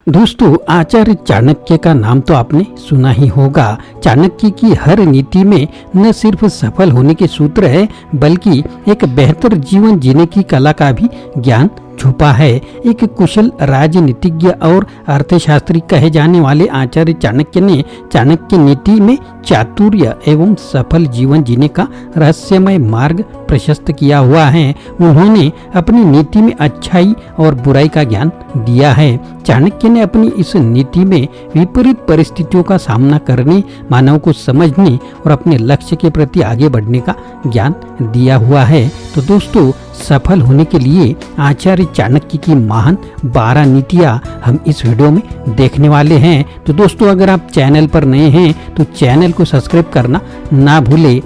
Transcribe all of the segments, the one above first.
दोस्तों, आचार्य चाणक्य का नाम तो आपने सुना ही होगा। चाणक्य की हर नीति में न सिर्फ सफल होने के सूत्र है, बल्कि एक बेहतर जीवन जीने की कला का भी ज्ञान छुपा है। एक कुशल राजनीतिज्ञ और अर्थशास्त्री कहे जाने वाले आचार्य चाणक्य ने चाणक्य नीति में चातुर्य एवं सफल जीवन जीने का रहस्यमय मार्ग प्रशस्त किया हुआ है। उन्होंने अपनी नीति में अच्छाई और बुराई का ज्ञान दिया है। चाणक्य ने अपनी इस नीति में विपरीत परिस्थितियों का सामना करने, मानव को समझने और अपने लक्ष्य के प्रति आगे बढ़ने का ज्ञान दिया हुआ है। तो दोस्तों, सफल होने के लिए आचार्य चाणक्य की महान 12 नीतियां हम इस वीडियो में देखने वाले हैं। तो दोस्तों, अगर आप चैनल पर नए हैं तो चैनल को सब्सक्राइब करना ना भूलें।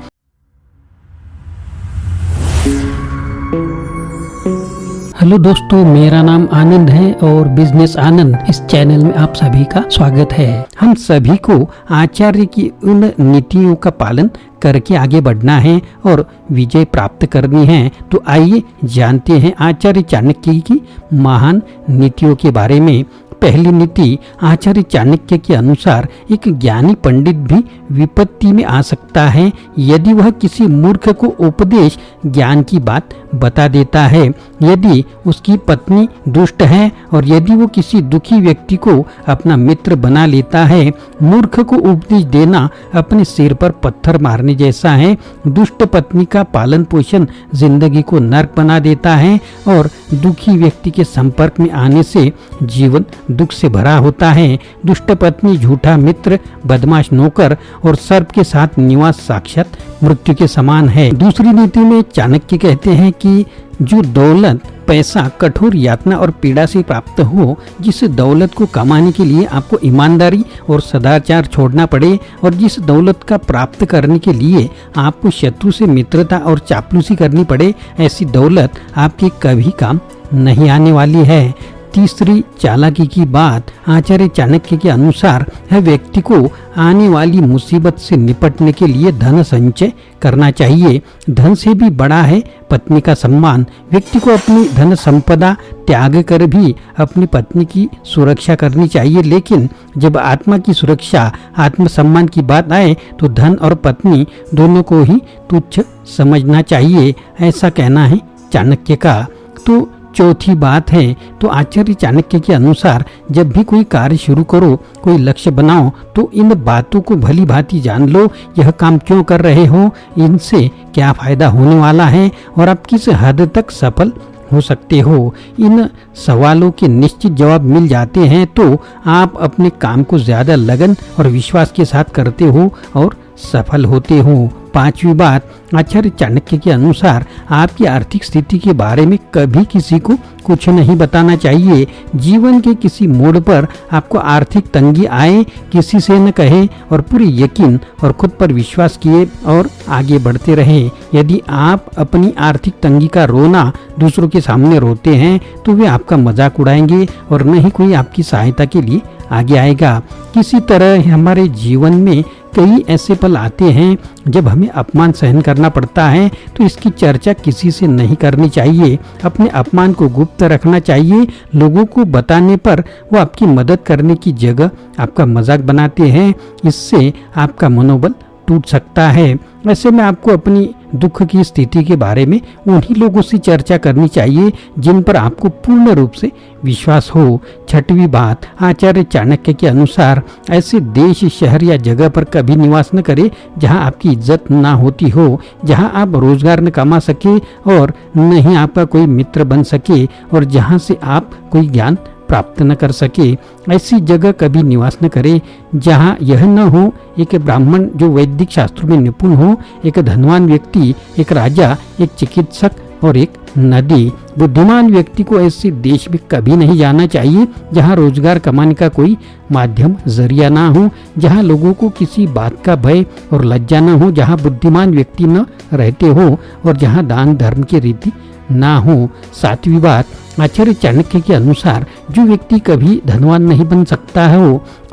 हेलो दोस्तों, मेरा नाम आनंद है और बिजनेस आनंद इस चैनल में आप सभी का स्वागत है। हम सभी को आचार्य की उन नीतियों का पालन करके आगे बढ़ना है और विजय प्राप्त करनी है। तो आइए जानते हैं आचार्य चाणक्य की महान नीतियों के बारे में। पहली नीति, आचार्य चाणक्य के अनुसार एक ज्ञानी पंडित भी विपत्ति में आ सकता है यदि वह किसी मूर्ख को उपदेश ज्ञान की बात बता देता है। यदि उसकी पत्नी दुष्ट है और यदि वो किसी दुखी व्यक्ति को अपना मित्र बना लेता है। मूर्ख को उपदेश देना अपने सिर पर पत्थर मारने जैसा है। दुष्ट पत्नी का पालन पोषण जिंदगी को नर्क बना देता है और दुखी व्यक्ति के संपर्क में आने से जीवन दुख से भरा होता है। दुष्ट पत्नी, झूठा मित्र, बदमाश नौकर और सर्प के साथ निवास साक्षात मृत्यु के समान है। दूसरी नीति में चाणक्य कहते हैं कि जो दौलत, पैसा कठोर यातना और पीड़ा से प्राप्त हो, जिस दौलत को कमाने के लिए आपको ईमानदारी और सदाचार छोड़ना पड़े और जिस दौलत का प्राप्त करने के लिए आपको शत्रु से मित्रता और चापलूसी करनी पड़े, ऐसी दौलत आपके कभी काम नहीं आने वाली है। तीसरी चालाकी की बात, आचार्य चाणक्य के अनुसार हर व्यक्ति को आने वाली मुसीबत से निपटने के लिए धन संचय करना चाहिए। धन से भी बड़ा है पत्नी का सम्मान। व्यक्ति को अपनी धन संपदा त्याग कर भी अपनी पत्नी की सुरक्षा करनी चाहिए, लेकिन जब आत्मा की सुरक्षा, आत्मसम्मान की बात आए तो धन और पत्नी दोनों को ही तुच्छ समझना चाहिए, ऐसा कहना है चाणक्य का। तो चौथी बात है, तो आचार्य चाणक्य के अनुसार जब भी कोई कार्य शुरू करो, कोई लक्ष्य बनाओ, तो इन बातों को भली भांति जान लो। यह काम क्यों कर रहे हो, इनसे क्या फायदा होने वाला है और आप किस हद तक सफल हो सकते हो। इन सवालों के निश्चित जवाब मिल जाते हैं तो आप अपने काम को ज्यादा लगन और विश्वास के साथ करते हो और सफल होते हो। पांचवी बात, आचार्य चाणक्य के अनुसार आपकी आर्थिक स्थिति के बारे में कभी किसी को कुछ नहीं बताना चाहिए। जीवन के किसी मोड़ पर आपको आर्थिक तंगी आए, किसी से न कहे और पूरे यकीन और खुद पर विश्वास किए और आगे बढ़ते रहे। यदि आप अपनी आर्थिक तंगी का रोना दूसरों के सामने रोते हैं तो वे आपका मजाक उड़ाएंगे और न ही कोई आपकी सहायता के लिए आगे आएगा। किसी तरह हमारे जीवन में कई ऐसे पल आते हैं जब हमें अपमान सहन करना पड़ता है, तो इसकी चर्चा किसी से नहीं करनी चाहिए। अपने अपमान को गुप्त रखना चाहिए। लोगों को बताने पर वो आपकी मदद करने की जगह आपका मजाक बनाते हैं। इससे आपका मनोबल टूट सकता है। ऐसे में आपको अपनी दुख की स्थिति के बारे में उन्हीं लोगों से चर्चा करनी चाहिए जिन पर आपको पूर्ण रूप से विश्वास हो। छठवीं बात, आचार्य चाणक्य के अनुसार ऐसे देश, शहर या जगह पर कभी निवास न करें जहां आपकी इज्जत ना होती हो, जहां आप रोजगार न कमा सके और न ही आपका कोई मित्र बन सके और जहां से आप कोई ज्ञान प्राप्त न कर सके। ऐसी जगह कभी निवास न करे जहाँ यह न हो एक ब्राह्मण जो वैदिक शास्त्रों में निपुण हो, एक धनवान व्यक्ति, एक राजा, एक चिकित्सक और एक नदी। बुद्धिमान व्यक्ति को ऐसे देश में कभी नहीं जाना चाहिए जहाँ रोजगार कमाने का कोई माध्यम जरिया ना हो, जहाँ लोगों को किसी बात का भय और लज्जा न हो, जहाँ बुद्धिमान व्यक्ति न रहते हो और जहाँ दान धर्म की रीति ना हो। सातवीं बात, आचार्य चाणक्य के अनुसार जो व्यक्ति कभी धनवान नहीं बन सकता है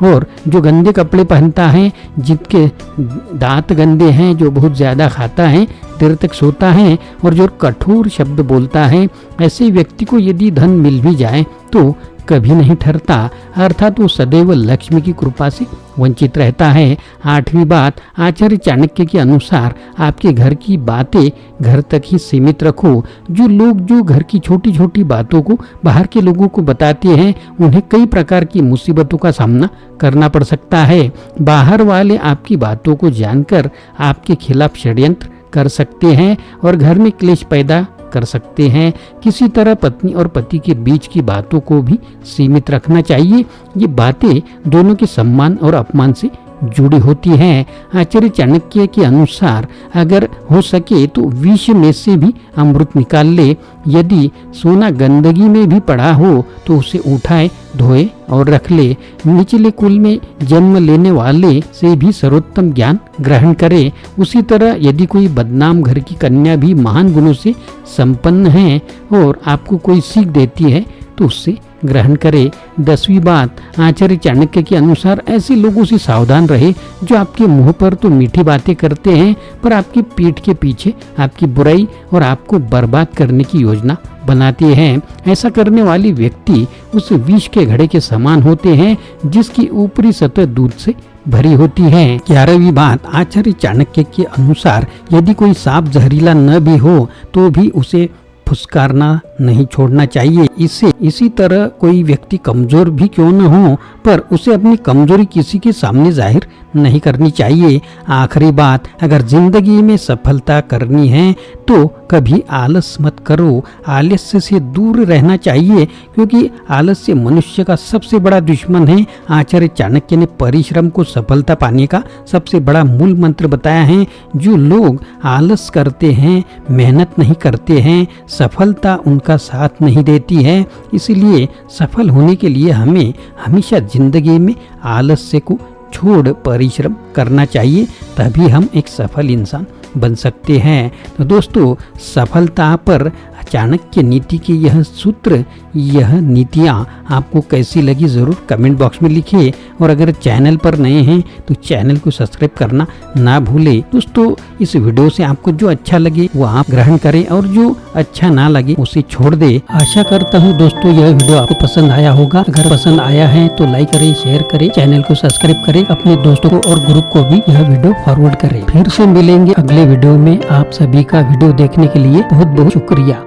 और जो गंदे कपड़े पहनता है, जिनके दांत गंदे हैं, जो बहुत ज़्यादा खाता है, देर तक सोता है और जो कठोर शब्द बोलता है, ऐसे व्यक्ति को यदि धन मिल भी जाए तो कभी नहीं ठहरता, अर्थात वो सदैव लक्ष्मी की कृपा से वंचित रहता है। 8वीं बात, आचार्य चाणक्य के अनुसार आपके घर की बातें घर तक ही सीमित रखो। जो लोग जो घर की छोटी छोटी बातों को बाहर के लोगों को बताते हैं, उन्हें कई प्रकार की मुसीबतों का सामना करना पड़ सकता है। बाहर वाले आपकी बातों को जानकर आपके खिलाफ षड्यंत्र कर सकते हैं और घर में क्लेश पैदा कर सकते हैं। किसी तरह पत्नी और पति के बीच की बातों को भी सीमित रखना चाहिए। ये बातें दोनों के सम्मान और अपमान से जुड़ी होती हैं। आचार्य चाणक्य के अनुसार अगर हो सके तो विष में से भी अमृत निकाल ले। यदि सोना गंदगी में भी पड़ा हो तो उसे उठाए, धोए और रख ले। निचले कुल में जन्म लेने वाले से भी सर्वोत्तम ज्ञान ग्रहण करे। उसी तरह यदि कोई बदनाम घर की कन्या भी महान गुणों से संपन्न है और आपको कोई सीख देती है तो उससे ग्रहण करे। 10वीं बात, आचार्य चाणक्य के अनुसार ऐसे लोगों से सावधान रहे जो आपके मुंह पर तो मीठी बातें करते हैं पर आपकी पीठ के पीछे आपकी बुराई और आपको बर्बाद करने की योजना बनाते हैं। ऐसा करने वाली व्यक्ति उस विष के घड़े के समान होते हैं जिसकी ऊपरी सतह दूध से भरी होती है। 11वीं बात, आचार्य चाणक्य के अनुसार यदि कोई सांप जहरीला न भी हो तो भी उसे फुसकारना नहीं छोड़ना चाहिए। इसी तरह कोई व्यक्ति कमजोर भी क्यों न हो पर उसे अपनी कमजोरी किसी के सामने जाहिर नहीं करनी चाहिए। आखिरी बात, अगर जिंदगी में सफलता करनी है तो कभी आलस मत करो। आलस्य से दूर रहना चाहिए क्योंकि आलस्य मनुष्य का सबसे बड़ा दुश्मन है। आचार्य चाणक्य ने परिश्रम को सफलता पाने का सबसे बड़ा मूल मंत्र बताया है। जो लोग आलस करते हैं, मेहनत नहीं करते हैं, सफलता उनका साथ नहीं देती है। इसलिए सफल होने के लिए हमें हमेशा जिंदगी में आलस्य को छोड़ परिश्रम करना चाहिए, तभी हम एक सफल इंसान बन सकते हैं। तो दोस्तों, सफलता पर चाणक्य नीति के यह सूत्र, यह नीतियाँ आपको कैसी लगी ज़रूर कमेंट बॉक्स में लिखिए और अगर चैनल पर नए हैं तो चैनल को सब्सक्राइब करना ना भूलें। दोस्तों, इस वीडियो से आपको जो अच्छा लगे वो आप ग्रहण करें और जो अच्छा ना लगे उसे छोड़ दे। आशा करता हूँ दोस्तों यह वीडियो आपको पसंद आया होगा। अगर पसंद आया है तो लाइक करें, शेयर करें, चैनल को सब्सक्राइब करें, अपने दोस्तों को और ग्रुप को भी यह वीडियो फॉरवर्ड करें। फिर से मिलेंगे अगले वीडियो में। आप सभी का वीडियो देखने के लिए बहुत बहुत शुक्रिया।